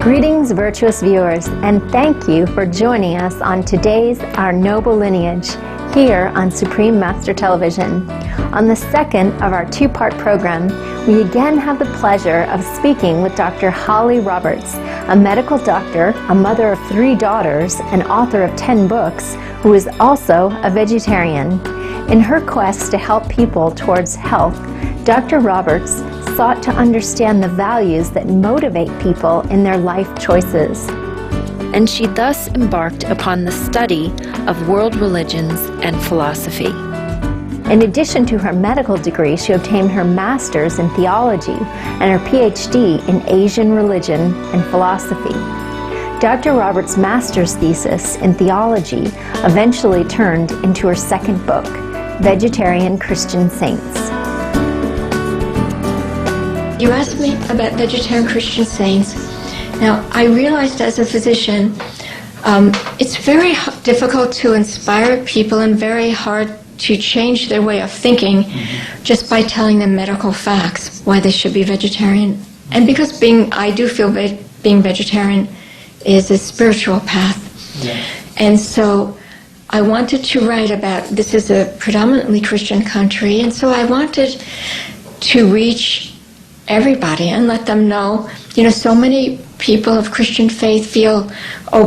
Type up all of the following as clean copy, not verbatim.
Greetings, virtuous viewers, and thank you for joining us on today's Our Noble Lineage here on Supreme Master Television. On the second of our two-part program, we again have the pleasure of speaking with Dr. Holly Roberts, a medical doctor, a mother of 3 daughters, and author of 10 books, who is also a vegetarian. In her quest to help people towards health, Dr. Roberts sought to understand the values that motivate people in their life choices. And she thus embarked upon the study of world religions and philosophy. In addition to her medical degree, she obtained her master's in theology and her PhD in Asian religion and philosophy. Dr. Roberts' master's thesis in theology eventually turned into her second book, Vegetarian Christian Saints. You asked me about vegetarian Christian saints. Now, I realized as a physician, it's very difficult to inspire people and very hard to change their way of thinking just by telling them medical facts, why they should be vegetarian. And because I do feel being vegetarian is a spiritual path. Yeah. And so I wanted to write about, this is a predominantly Christian country, and so I wanted to reach everybody and let them know, so many people of Christian faith feel,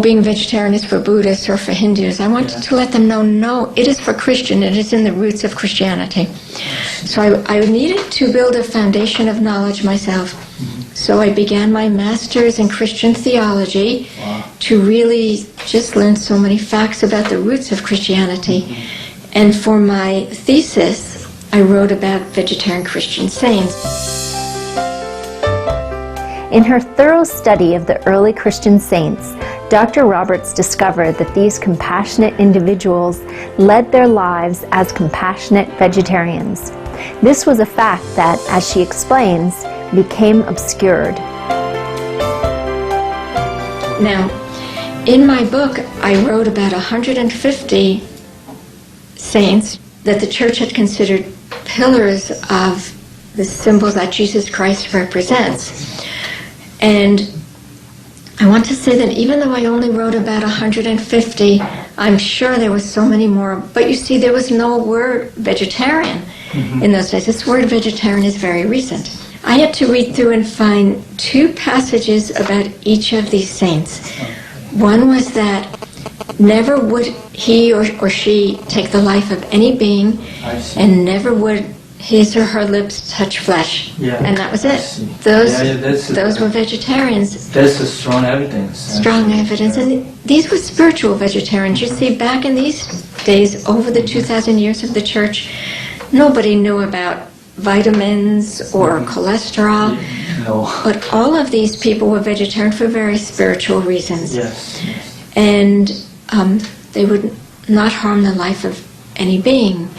being vegetarian is for Buddhists or for Hindus. I wanted to let them know, no, it is for Christian, it is in the roots of Christianity. So I needed to build a foundation of knowledge myself. So I began my master's in Christian theology to really just learn so many facts about the roots of Christianity. And for my thesis, I wrote about vegetarian Christian saints. In her thorough study of the early Christian saints, Dr. Roberts discovered that these compassionate individuals led their lives as compassionate vegetarians. This was a fact that, as she explains, became obscured. Now, in my book, I wrote about 150 saints that the church had considered pillars of the symbols that Jesus Christ represents. And I want to say that even though I only wrote about 150, I'm sure there were so many more. But you see, there was no word vegetarian in those days. This word vegetarian is very recent. I had to read through and find 2 passages about each of these saints. One was that never would he or she take the life of any being, and never would his or her lips touch flesh. Yeah, and that was it. Those were vegetarians. That's a strong evidence. Strong evidence. And these were spiritual vegetarians. You see, back in these days, over the 2,000 years of the church, nobody knew about vitamins or cholesterol. No. But all of these people were vegetarian for very spiritual reasons. Yes. And they would not harm the life of any being.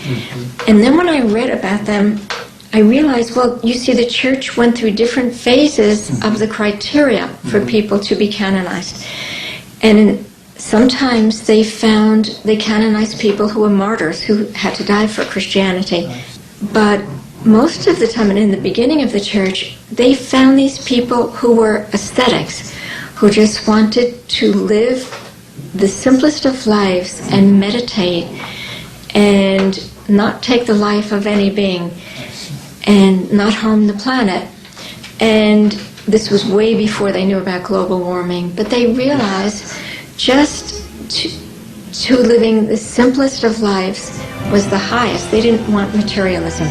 And then when I read about them, I realized, well, you see, the church went through different phases of the criteria for people to be canonized. And sometimes they canonized people who were martyrs, who had to die for Christianity. But most of the time, and in the beginning of the church, they found these people who were ascetics, who just wanted to live the simplest of lives and meditate and not take the life of any being and not harm the planet. And this was way before they knew about global warming, but they realized just to living the simplest of lives was the highest. They didn't want materialism.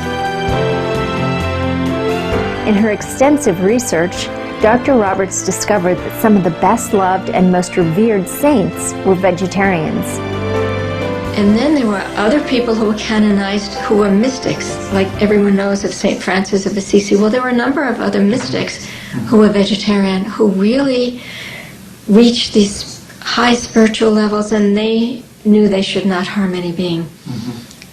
In her extensive research, Dr. Roberts discovered that some of the best loved and most revered saints were vegetarians. And then there were other people who were canonized who were mystics, like everyone knows of St. Francis of Assisi. Well, there were a number of other mystics who were vegetarian, who really reached these high spiritual levels, and they knew they should not harm any being.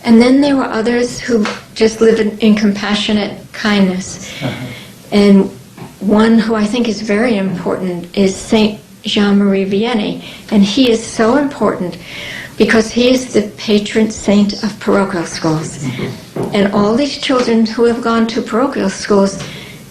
And then there were others who just lived in compassionate kindness. And one who I think is very important is St. Jean-Marie Vianney, and he is so important because he is the patron saint of parochial schools. And all these children who have gone to parochial schools,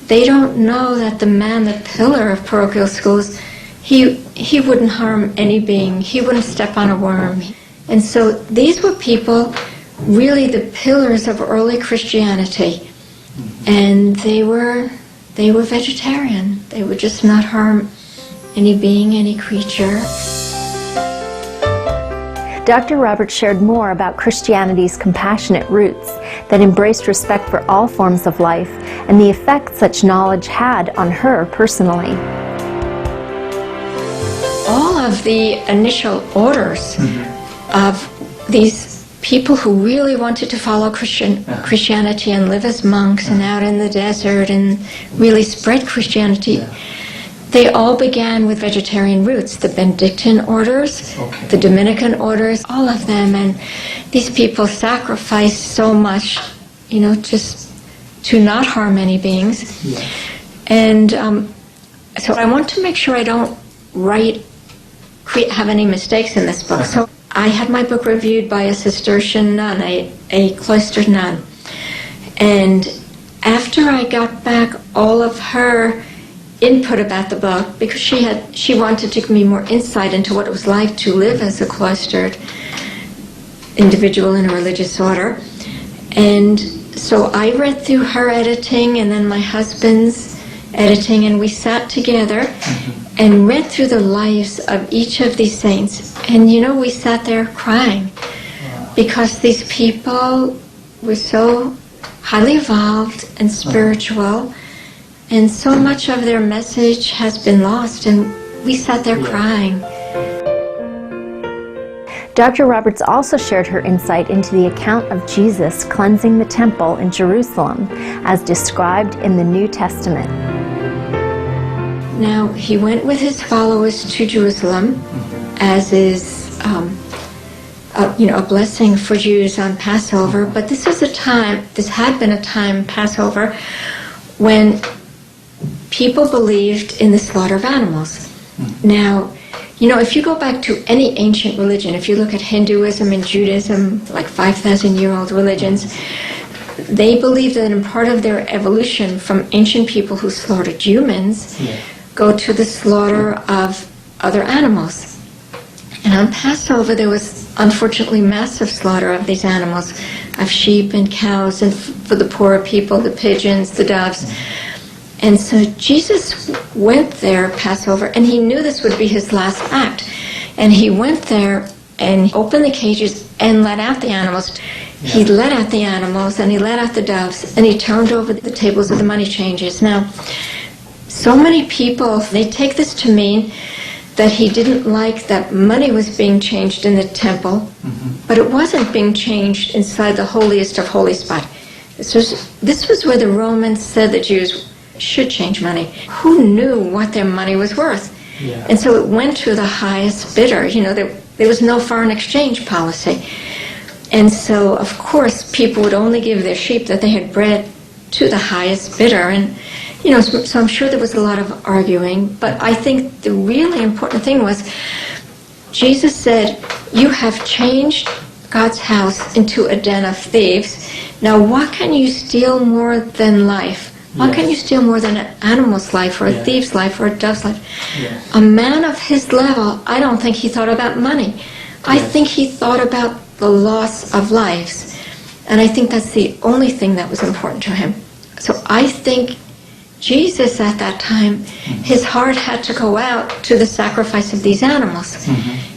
they don't know that the man, the pillar of parochial schools, he wouldn't harm any being. He wouldn't step on a worm. And so these were people, really the pillars of early Christianity. And they were vegetarian. They would just not harm any being, any creature. Dr. Roberts shared more about Christianity's compassionate roots that embraced respect for all forms of life and the effect such knowledge had on her personally. All of the initial orders of these people who really wanted to follow Christianity and live as monks and out in the desert and really spread Christianity, they all began with vegetarian roots. The Benedictine orders, the Dominican orders, all of them. And these people sacrificed so much, just to not harm any beings. Yes. And so I want to make sure I don't have any mistakes in this book. So I had my book reviewed by a Cistercian nun, a cloistered nun. And after I got back all of her input about the book, because she wanted to give me more insight into what it was like to live as a cloistered individual in a religious order. And so I read through her editing and then my husband's editing, and we sat together and read through the lives of each of these saints. And we sat there crying because these people were so highly evolved and spiritual, and so much of their message has been lost, and we sat there crying. Dr. Roberts also shared her insight into the account of Jesus cleansing the temple in Jerusalem as described in the New Testament. Now, he went with his followers to Jerusalem, as is a blessing for Jews on Passover, but this had been a time, Passover, when people believed in the slaughter of animals. Now, if you go back to any ancient religion, if you look at Hinduism and Judaism, like 5,000-year-old religions, they believe that in part of their evolution from ancient people who slaughtered humans, go to the slaughter of other animals. And on Passover, there was unfortunately massive slaughter of these animals, of sheep and cows, and for the poorer people, the pigeons, the doves. And so Jesus went there, Passover, and he knew this would be his last act. And he went there and opened the cages and let out the animals. He let out the animals and he let out the doves, and he turned over the tables of the money changers. Now, so many people, they take this to mean that he didn't like that money was being changed in the temple, but it wasn't being changed inside the holiest of holy spot. This was where the Romans said the Jews should change money. Who knew what their money was worth? And so it went to the highest bidder. There was no foreign exchange policy. And so, of course, people would only give their sheep that they had bred to the highest bidder. And so I'm sure there was a lot of arguing, but I think the really important thing was Jesus said, you have changed God's house into a den of thieves. Now, what can you steal more than life? What can you steal more than an animal's life or a thief's life or a dove's life? A man of his level, I don't think he thought about money. I think he thought about the loss of lives. And I think that's the only thing that was important to him. So I think Jesus at that time, his heart had to go out to the sacrifice of these animals.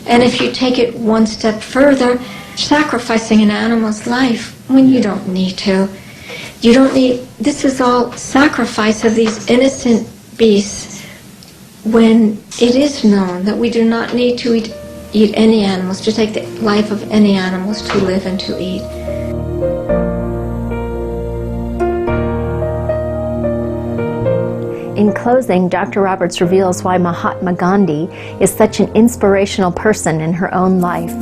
And if you take it one step further, sacrificing an animal's life when you don't need to. You don't need, this is all sacrifice of these innocent beasts when it is known that we do not need to eat any animals, to take the life of any animals to live and to eat. In closing, Dr. Roberts reveals why Mahatma Gandhi is such an inspirational person in her own life.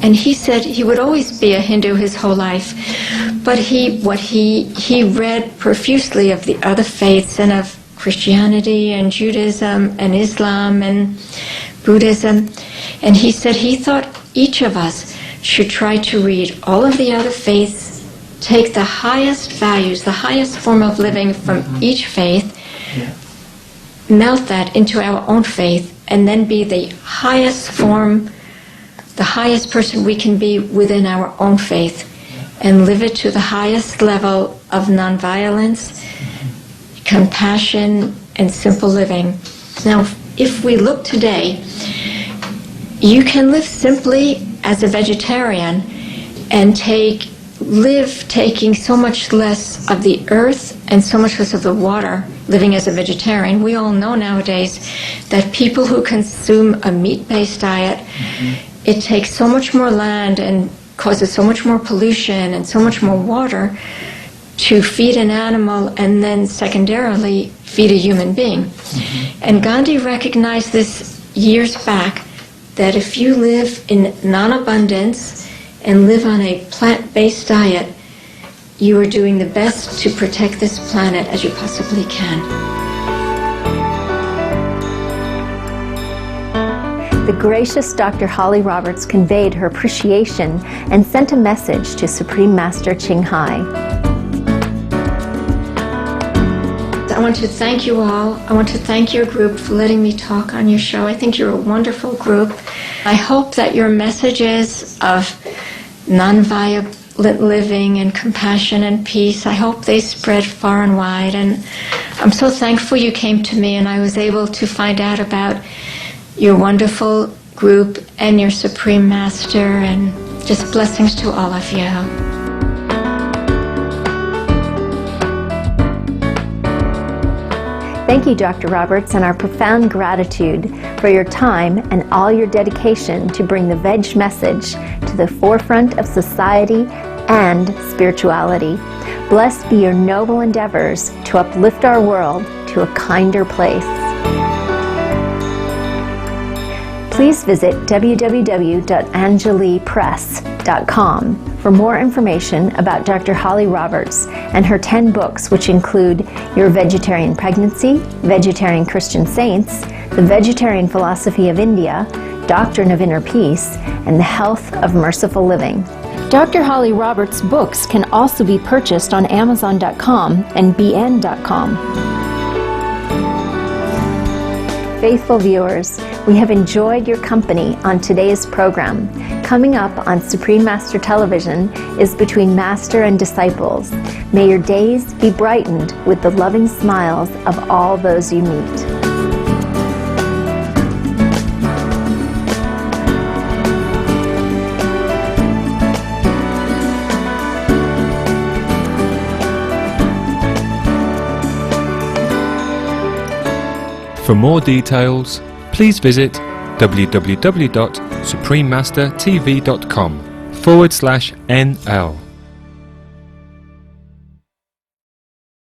And he said he would always be a Hindu his whole life, but he read profusely of the other faiths and of Christianity and Judaism and Islam and Buddhism. And he said he thought each of us should try to read all of the other faiths, take the highest values, the highest form of living from each faith, melt that into our own faith and then be the highest form, the highest person we can be within our own faith, and live it to the highest level of nonviolence, compassion, and simple living. Now, if we look today, you can live simply as a vegetarian and live taking so much less of the earth and so much less of the water, living as a vegetarian. We all know nowadays that people who consume a meat-based diet, it takes so much more land and causes so much more pollution and so much more water to feed an animal and then secondarily feed a human being. And Gandhi recognized this years back, that if you live in non-abundance and live on a plant-based diet, you are doing the best to protect this planet as you possibly can. The gracious Dr. Holly Roberts conveyed her appreciation and sent a message to Supreme Master Ching Hai. I want to thank you all. I want to thank your group for letting me talk on your show. I think you're a wonderful group. I hope that your messages of nonviolent living and compassion and peace, I hope they spread far and wide. And I'm so thankful you came to me and I was able to find out about your wonderful group and your Supreme Master, and just blessings to all of you. Thank you, Dr. Roberts, and our profound gratitude for your time and all your dedication to bring the veg message to the forefront of society and spirituality. Blessed be your noble endeavors to uplift our world to a kinder place. Please visit www.angelipress.com for more information about Dr. Holly Roberts and her 10 books, which include Your Vegetarian Pregnancy, Vegetarian Christian Saints, The Vegetarian Philosophy of India, Doctrine of Inner Peace, and The Health of Merciful Living. Dr. Holly Roberts' books can also be purchased on Amazon.com and BN.com. Faithful viewers, we have enjoyed your company on today's program. Coming up on Supreme Master Television is Between Master and Disciples. May your days be brightened with the loving smiles of all those you meet. For more details, please visit www.suprememastertv.com/NL.